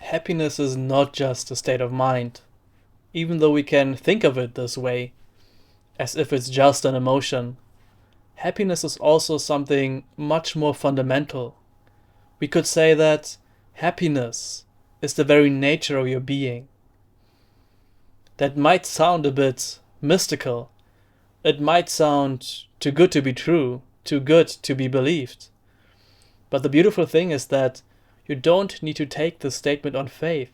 happiness is not just a state of mind, even though we can think of it this way, as if it's just an emotion. Happiness is also something much more fundamental. We could say that happiness is the very nature of your being. That might sound a bit mystical. It might sound too good to be true, too good to be believed. But the beautiful thing is that you don't need to take this statement on faith.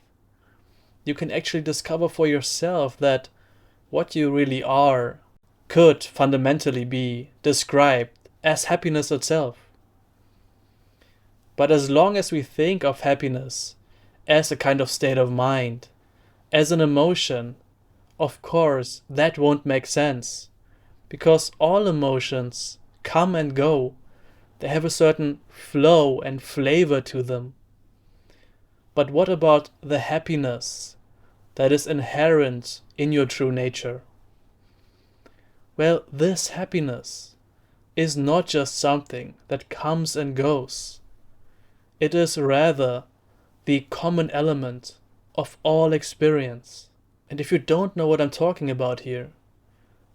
You can actually discover for yourself that what you really are could fundamentally be described as happiness itself. But as long as we think of happiness as a kind of state of mind, as an emotion, of course that won't make sense. Because all emotions come and go. They have a certain flow and flavor to them. But what about the happiness that is inherent in your true nature? Well, this happiness is not just something that comes and goes. It is rather the common element of all experience. And if you don't know what I'm talking about here,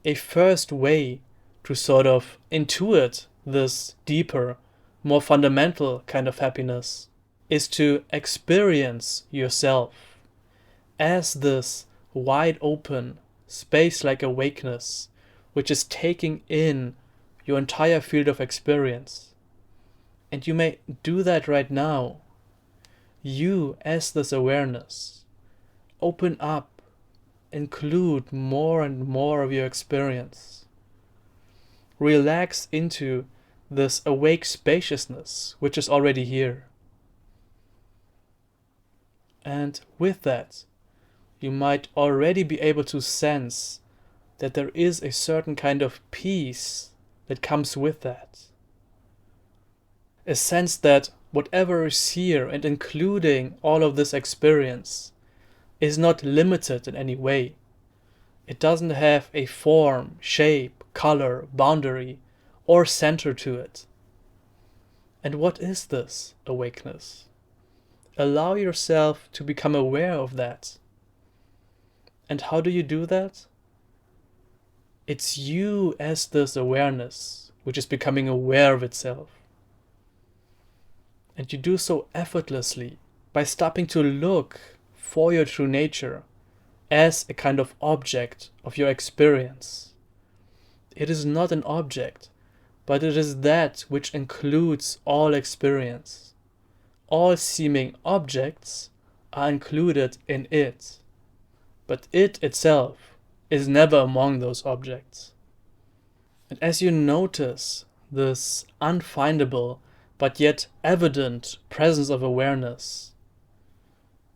a first way to sort of intuit this deeper, more fundamental kind of happiness is to experience yourself as this wide open, space-like awakeness which is taking in your entire field of experience. And you may do that right now. You, as this awareness, open up, include more and more of your experience. Relax into this awake spaciousness which is already here. And with that, you might already be able to sense that there is a certain kind of peace that comes with that. A sense that whatever is here and including all of this experience is not limited in any way. It doesn't have a form, shape, color, boundary, or center to it. And what is this awakeness? Allow yourself to become aware of that. And how do you do that? It's you as this awareness, which is becoming aware of itself. And you do so effortlessly by stopping to look for your true nature as a kind of object of your experience. It is not an object, but it is that which includes all experience. All seeming objects are included in it, but it itself is never among those objects. And as you notice this unfindable but yet evident presence of awareness,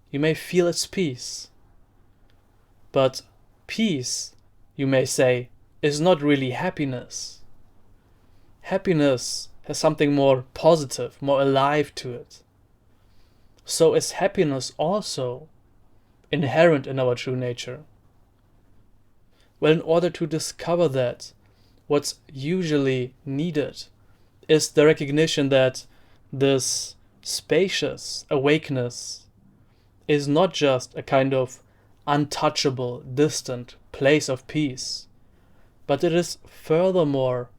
you may feel its peace. But peace, you may say, is not really happiness. Happiness has something more positive, more alive to it. So is happiness also inherent in our true nature? Well, in order to discover that, what's usually needed is the recognition that this spacious awakeness is not just a kind of untouchable, distant place of peace, but it is furthermore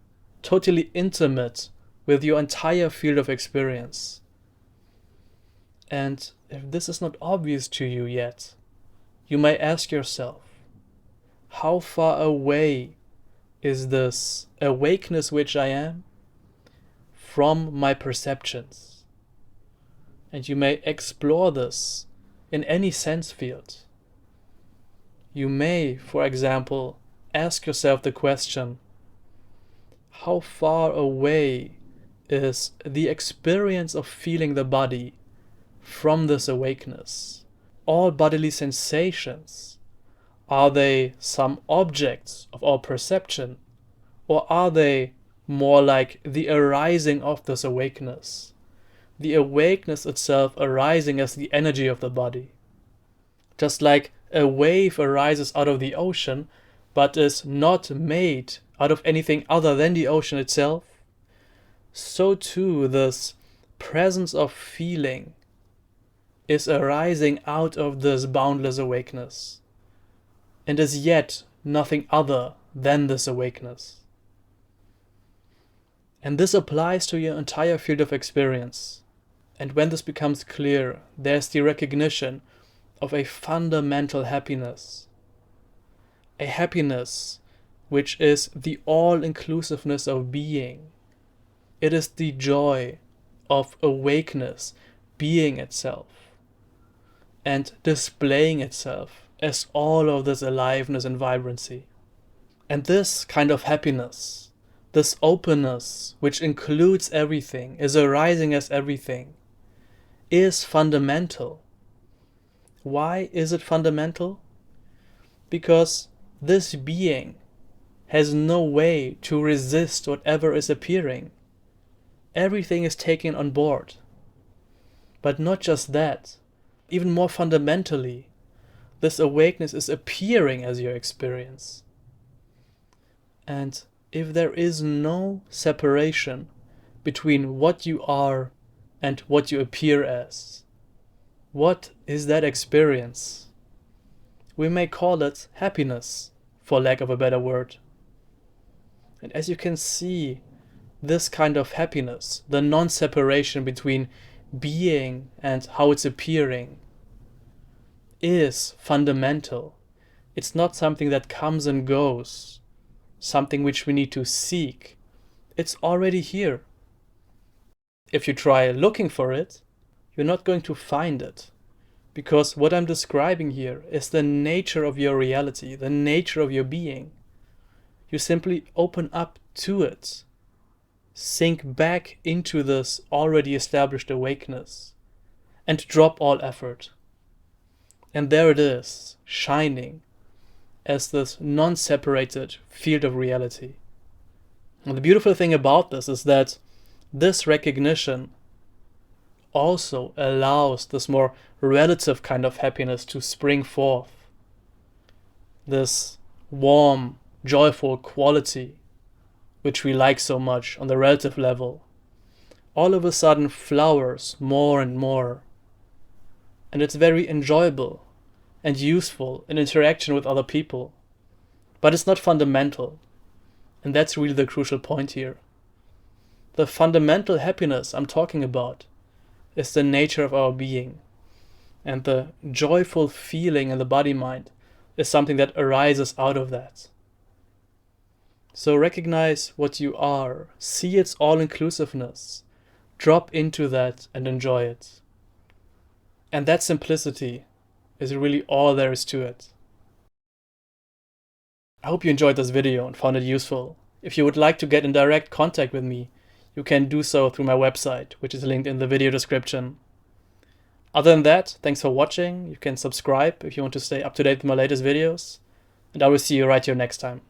totally intimate with your entire field of experience. And if this is not obvious to you yet, you may ask yourself, how far away is this awakeness which I am from my perceptions? And you may explore this in any sense field. You may, for example, ask yourself the question, how far away is the experience of feeling the body from this awakeness? All bodily sensations, are they some objects of our perception, or are they more like the arising of this awakeness? The awakeness itself arising as the energy of the body. Just like a wave arises out of the ocean, but is not made out of anything other than the ocean itself, so too this presence of feeling is arising out of this boundless awakeness, and is yet nothing other than this awakeness. And this applies to your entire field of experience. And when this becomes clear, there's the recognition of a fundamental happiness. A happiness which is the all-inclusiveness of being. It is the joy of awakeness being itself and displaying itself as all of this aliveness and vibrancy. And this kind of happiness, this openness which includes everything, is arising as everything, is fundamental. Why is it fundamental? Because this being has no way to resist whatever is appearing. Everything is taken on board. But not just that, even more fundamentally, this awakeness is appearing as your experience. And if there is no separation between what you are and what you appear as, what is that experience? We may call it happiness, for lack of a better word. And as you can see, this kind of happiness, the non-separation between being and how it's appearing, is fundamental. It's not something that comes and goes, something which we need to seek. It's already here. If you try looking for it, you're not going to find it. Because what I'm describing here is the nature of your reality, the nature of your being. You simply open up to it, sink back into this already established awakeness, and drop all effort. And there it is, shining as this non-separated field of reality. And the beautiful thing about this is that this recognition also allows this more relative kind of happiness to spring forth. This warm, joyful quality, which we like so much on the relative level, all of a sudden flowers more and more. And it's very enjoyable and useful in interaction with other people. But it's not fundamental. And that's really the crucial point here. The fundamental happiness I'm talking about is the nature of our being. And the joyful feeling in the body-mind is something that arises out of that. So recognize what you are, see its all-inclusiveness, drop into that and enjoy it. And that simplicity is really all there is to it. I hope you enjoyed this video and found it useful. If you would like to get in direct contact with me, you can do so through my website, which is linked in the video description. Other than that, thanks for watching. You can subscribe if you want to stay up to date with my latest videos, and I will see you right here next time.